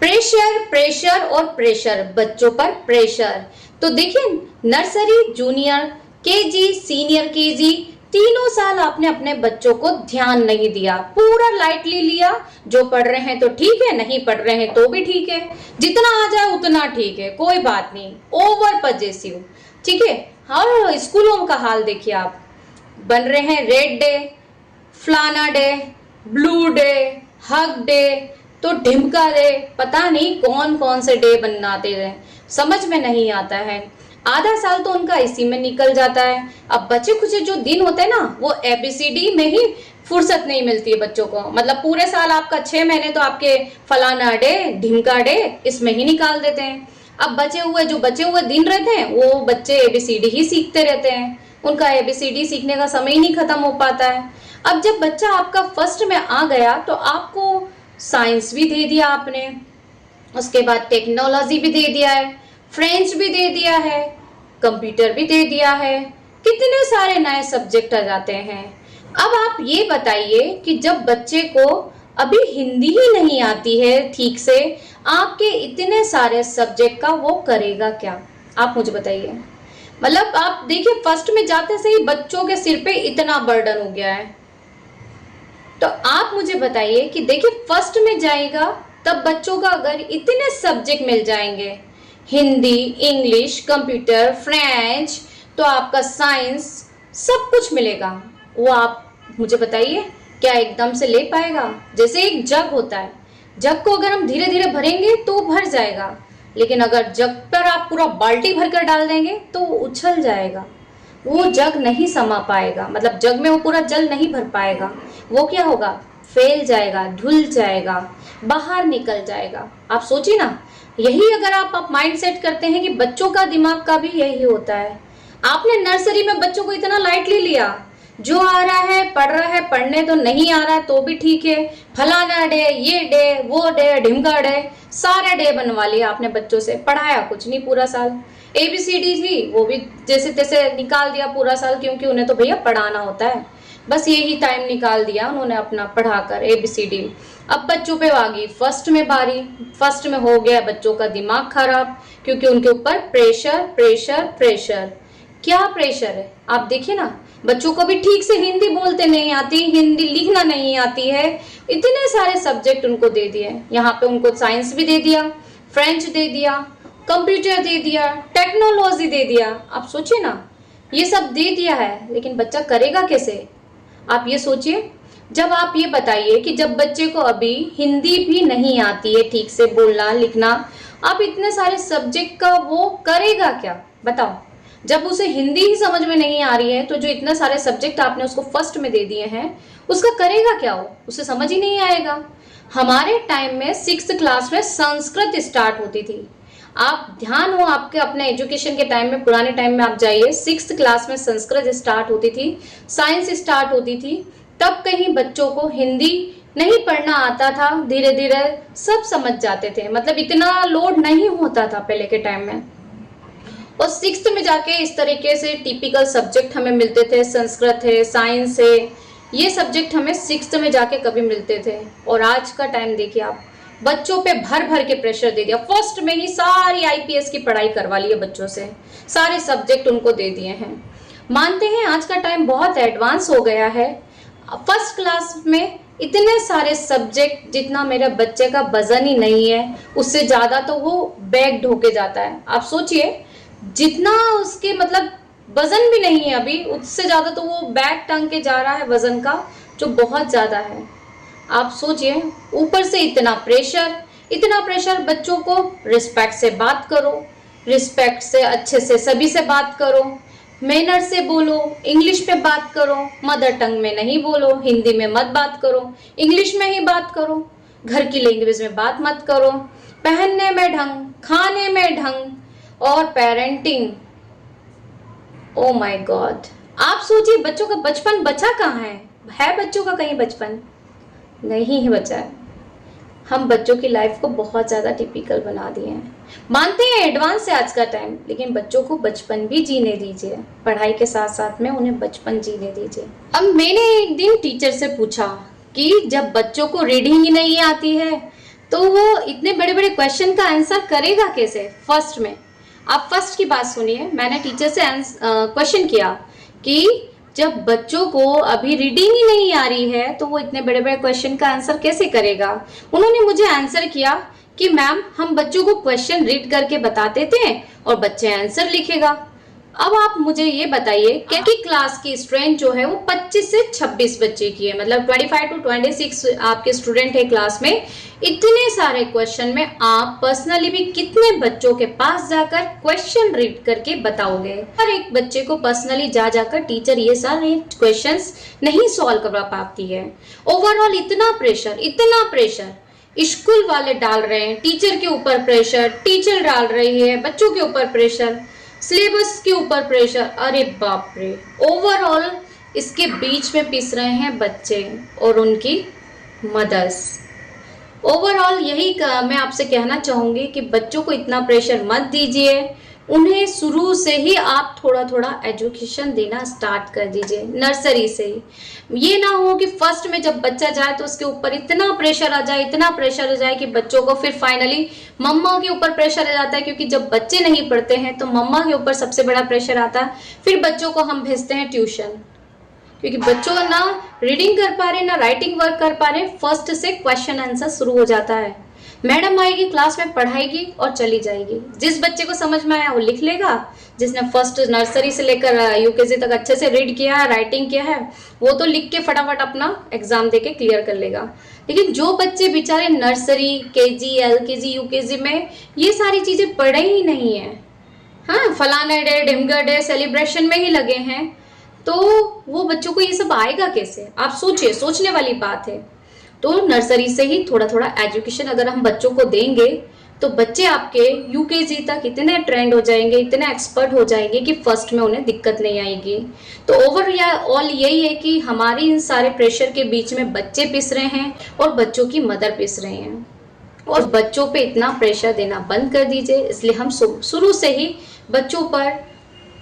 Pressure pressure और pressure, बच्चों पर प्रेशर। तो देखिए, nursery, junior KG, senior KG, तीनों साल आपने अपने बच्चों को ध्यान नहीं दिया, पूरा लाइटली लिया। जो पढ़ रहे हैं तो ठीक है, नहीं पढ़ रहे हैं तो भी ठीक है, जितना आ जाए उतना ठीक है, कोई बात नहीं। ओवर पजेसिव, ठीक है। और स्कूलों का हाल देखिए आप, बन रहे हैं रेड डे, फलाना day, blue day, hug day, तो ढिमका डे, पता नहीं कौन कौन से डे बनाते हैं, समझ में नहीं आता है। आधा साल तो उनका इसी में निकल जाता है। अब बचे कुछ जो दिन होते हैं ना, वो एबीसीडी में ही फुर्सत नहीं मिलती है बच्चों को। मतलब पूरे साल आपका 6 महीने तो आपके फलाना डे, ढिमका डे इसमें ही निकाल देते हैं। अब जो बचे हुए दिन रहते हैं, वो बच्चे एबीसीडी ही सीखते रहते हैं, उनका एबीसीडी सीखने का समय ही नहीं खत्म हो पाता है। अब जब बच्चा आपका फर्स्ट में आ गया तो आपको साइंस भी दे दिया आपने, उसके बाद टेक्नोलॉजी भी दे दिया है, फ्रेंच भी दे दिया है, कंप्यूटर भी दे दिया है, कितने सारे नए सब्जेक्ट आ जाते हैं। अब आप ये बताइए कि जब बच्चे को अभी हिंदी ही नहीं आती है ठीक से, आपके इतने सारे सब्जेक्ट का वो करेगा क्या? आप मुझे बताइए। मतलब आप देखिए, फर्स्ट में जाते से ही बच्चों के सिर पे इतना बर्डन हो गया है। तो आप मुझे बताइए कि देखिए, फर्स्ट में जाएगा तब बच्चों का अगर इतने सब्जेक्ट मिल जाएंगे, हिंदी, इंग्लिश, कंप्यूटर, फ्रेंच, तो आपका साइंस, सब कुछ मिलेगा, वो आप मुझे बताइए क्या एकदम से ले पाएगा? जैसे एक जग होता है, जग को अगर हम धीरे धीरे भरेंगे तो भर जाएगा, लेकिन अगर जग पर आप पूरा बाल्टी भरकर डाल देंगे तो वो उछल जाएगा, वो जग नहीं समा पाएगा। मतलब जग में वो पूरा जल नहीं भर पाएगा, वो क्या होगा? फैल जाएगा, धुल जाएगा, बाहर निकल जाएगा। आप सोचिए ना, यही अगर आप माइंड सेट करते हैं कि बच्चों का दिमाग का भी यही होता है। आपने नर्सरी में बच्चों को इतना लाइटली लिया, जो आ रहा है पढ़ रहा है, पढ़ने तो नहीं आ रहा है तो भी ठीक है, फलाना डे, ये डे, वो डे, ढिमका डे, सारे डे बनवा लिया आपने बच्चों से, पढ़ाया कुछ नहीं पूरा साल। एबीसीडी थी वो भी जैसे तैसे निकाल दिया पूरा साल, क्योंकि उन्हें तो भैया पढ़ाना होता है, बस यही टाइम निकाल दिया उन्होंने अपना पढ़ाकर एबीसीडी। अब बच्चों पे आ गई फर्स्ट में बारी, फर्स्ट में हो गया बच्चों का दिमाग खराब, क्योंकि उनके ऊपर प्रेशर प्रेशर प्रेशर। क्या प्रेशर है? आप देखिए ना, बच्चों को भी ठीक से हिंदी बोलते नहीं आती, हिंदी लिखना नहीं आती है, इतने सारे सब्जेक्ट उनको दे दिए। यहाँ पे उनको साइंस भी दे दिया, फ्रेंच दे दिया, कंप्यूटर दे दिया, टेक्नोलॉजी दे दिया। आप सोचिए ना, ये सब दे दिया है, लेकिन बच्चा करेगा कैसे? आप ये सोचिए। जब आप ये बताइए कि जब बच्चे को अभी हिंदी भी नहीं आती है ठीक से बोलना लिखना, आप इतने सारे सब्जेक्ट का वो करेगा क्या? बताओ। जब उसे हिंदी ही समझ में नहीं आ रही है, तो जो इतने सारे सब्जेक्ट आपने उसको फर्स्ट में दे दिए हैं, उसका करेगा क्या? वो उसे समझ ही नहीं आएगा। हमारे टाइम में 6th क्लास में संस्कृत स्टार्ट होती थी। आप ध्यान हो आपके अपने एजुकेशन के टाइम में, पुराने टाइम में आप जाइए, 6th क्लास में संस्कृत स्टार्ट होती थी, साइंस स्टार्ट होती थी। तब कहीं बच्चों को हिंदी नहीं पढ़ना आता था, धीरे धीरे सब समझ जाते थे, मतलब इतना लोड नहीं होता था पहले के टाइम में। और 6th में जाके इस तरीके से टिपिकल सब्जेक्ट हमें मिलते थे, संस्कृत है, साइंस है, ये सब्जेक्ट हमें 6th में जाके कभी मिलते थे। और आज का टाइम देखिए आप, बच्चों पे भर भर के प्रेशर दे दिया, फर्स्ट में ही सारी आईपीएस की पढ़ाई करवा ली है बच्चों से, सारे सब्जेक्ट उनको दे दिए हैं। मानते हैं आज का टाइम बहुत एडवांस हो गया है। फर्स्ट क्लास में इतने सारे सब्जेक्ट, जितना मेरे बच्चे का वजन ही नहीं है, उससे ज्यादा तो वो बैग ढोके जाता है। आप सोचिए, जितना उसके मतलब वजन भी नहीं है अभी, उससे ज्यादा तो वो बैग टांग के जा रहा है वजन का, जो बहुत ज्यादा है। आप सोचिए, ऊपर से इतना प्रेशर। बच्चों को रिस्पेक्ट से बात करो, रिस्पेक्ट से अच्छे से सभी से बात करो, मैनर से बोलो, इंग्लिश में बात करो, मदर टंग में नहीं बोलो, हिंदी में मत बात करो, इंग्लिश में ही बात करो, घर की लैंग्वेज में बात मत करो, पहनने में ढंग, खाने में ढंग, और पेरेंटिंग। ओ माय गॉड, आप सोचिए बच्चों का बचपन बचा कहाँ है बच्चों का कहीं बचपन नहीं है बचा है। हम बच्चों की लाइफ को बहुत ज्यादा टिपिकल बना दिए हैं। मानते हैं एडवांस है आज का टाइम, लेकिन बच्चों को बचपन भी जीने दीजिए, पढ़ाई के साथ साथ में उन्हें बचपन जीने दीजिए। अब मैंने एक दिन टीचर से पूछा कि जब बच्चों को रीडिंग ही नहीं आती है तो वो इतने बड़े बड़े क्वेश्चन का आंसर करेगा कैसे फर्स्ट में। आप फर्स्ट की बात सुनिए, मैंने टीचर से क्वेश्चन किया कि जब बच्चों को अभी रीडिंग ही नहीं आ रही है तो वो इतने बड़े बड़े क्वेश्चन का आंसर कैसे करेगा। उन्होंने मुझे आंसर किया कि मैम हम बच्चों को क्वेश्चन रीड करके बता देते हैं और बच्चे आंसर लिखेगा। अब आप मुझे ये बताइए कि क्लास की स्ट्रेंथ जो है वो 25 से 26 बच्चे की है, मतलब 25 to 26 आपके स्टूडेंट है क्लास में। इतने सारे क्वेश्चन में आप पर्सनली भी कितने बच्चों के पास जाकर क्वेश्चन रीड करके बताओगे। हर एक बच्चे को पर्सनली जा जाकर टीचर ये सारे क्वेश्चंस नहीं सॉल्व करवा पाती है। ओवरऑल इतना प्रेशर स्कूल वाले डाल रहे हैं, टीचर के ऊपर प्रेशर, टीचर डाल रही है बच्चों के ऊपर प्रेशर, सिलेबस के ऊपर प्रेशर, अरे बाप रे। ओवरऑल इसके बीच में पिस रहे हैं बच्चे और उनकी मदर्स। ओवरऑल यही मैं आपसे कहना चाहूंगी कि बच्चों को इतना प्रेशर मत दीजिए, उन्हें शुरू से ही आप थोड़ा थोड़ा एजुकेशन देना स्टार्ट कर दीजिए, नर्सरी से ही। ये ना हो कि फर्स्ट में जब बच्चा जाए तो उसके ऊपर इतना प्रेशर आ जाए कि बच्चों को फिर फाइनली मम्मा के ऊपर प्रेशर आ जाता है, क्योंकि जब बच्चे नहीं पढ़ते हैं तो मम्मा के ऊपर सबसे बड़ा प्रेशर आता है। फिर बच्चों को हम भेजते हैं ट्यूशन, क्योंकि बच्चों ना रीडिंग कर पा रहे ना राइटिंग वर्क कर पा रहे, फर्स्ट से क्वेश्चन आंसर शुरू हो जाता है। मैडम आएगी क्लास में पढ़ाएगी और चली जाएगी, जिस बच्चे को समझ में आया वो लिख लेगा, जिसने फर्स्ट नर्सरी से लेकर यूकेजी तक अच्छे से रीड किया है, राइटिंग किया है, वो तो लिख के फटाफट अपना एग्जाम देके क्लियर कर लेगा। लेकिन जो बच्चे बेचारे नर्सरी, केजी, एलकेजी, यूकेजी में ये सारी चीजें पढ़े ही नहीं है, हाँ फलाना डे ढिमका डे सेलिब्रेशन में ही लगे हैं, तो वो बच्चों को ये सब आएगा कैसे। आप सोचिए, सोचने वाली बात है। तो नर्सरी से ही थोड़ा थोड़ा एजुकेशन अगर हम बच्चों को देंगे तो बच्चे आपके यूकेजी तक इतने ट्रेंड हो जाएंगे, इतने एक्सपर्ट हो जाएंगे कि फर्स्ट में उन्हें दिक्कत नहीं आएगी। तो ओवरऑल यही है कि हमारी इन सारे प्रेशर के बीच में बच्चे पिस रहे हैं और बच्चों की मदर पिस रहे हैं, और बच्चों पे इतना प्रेशर देना बंद कर दीजिए। इसलिए हम शुरू से ही बच्चों पर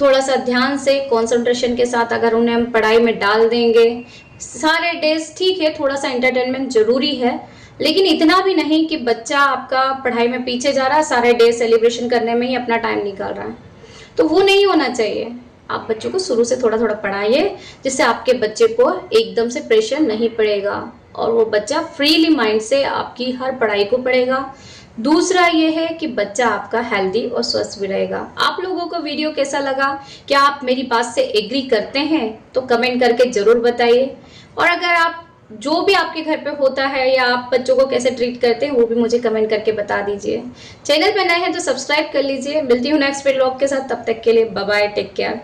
थोड़ा सा ध्यान से कंसंट्रेशन के साथ अगर उन्हें हम पढ़ाई में डाल देंगे, सारे डेज ठीक है थोड़ा सा एंटरटेनमेंट जरूरी है, लेकिन इतना भी नहीं कि बच्चा आपका पढ़ाई में पीछे जा रहा है, सारे डे सेलिब्रेशन करने में ही अपना टाइम निकाल रहा है, तो वो नहीं होना चाहिए। आप बच्चों को शुरू से थोड़ा थोड़ा पढ़ाइए, जिससे आपके बच्चे को एकदम से प्रेशर नहीं पड़ेगा और वो बच्चा फ्रीली माइंड से आपकी हर पढ़ाई को पढ़ेगा। दूसरा ये है कि बच्चा आपका हेल्दी और स्वस्थ भी रहेगा। आप लोगों को वीडियो कैसा लगा, क्या आप मेरी बात से एग्री करते हैं, तो कमेंट करके जरूर बताइए। और अगर आप जो भी आपके घर पे होता है या आप बच्चों को कैसे ट्रीट करते हैं वो भी मुझे कमेंट करके बता दीजिए। चैनल पे नए हैं तो सब्सक्राइब कर लीजिए। मिलती हूँ नेक्स्ट व्लॉग के साथ, तब तक के लिए बाय बाय, टेक केयर।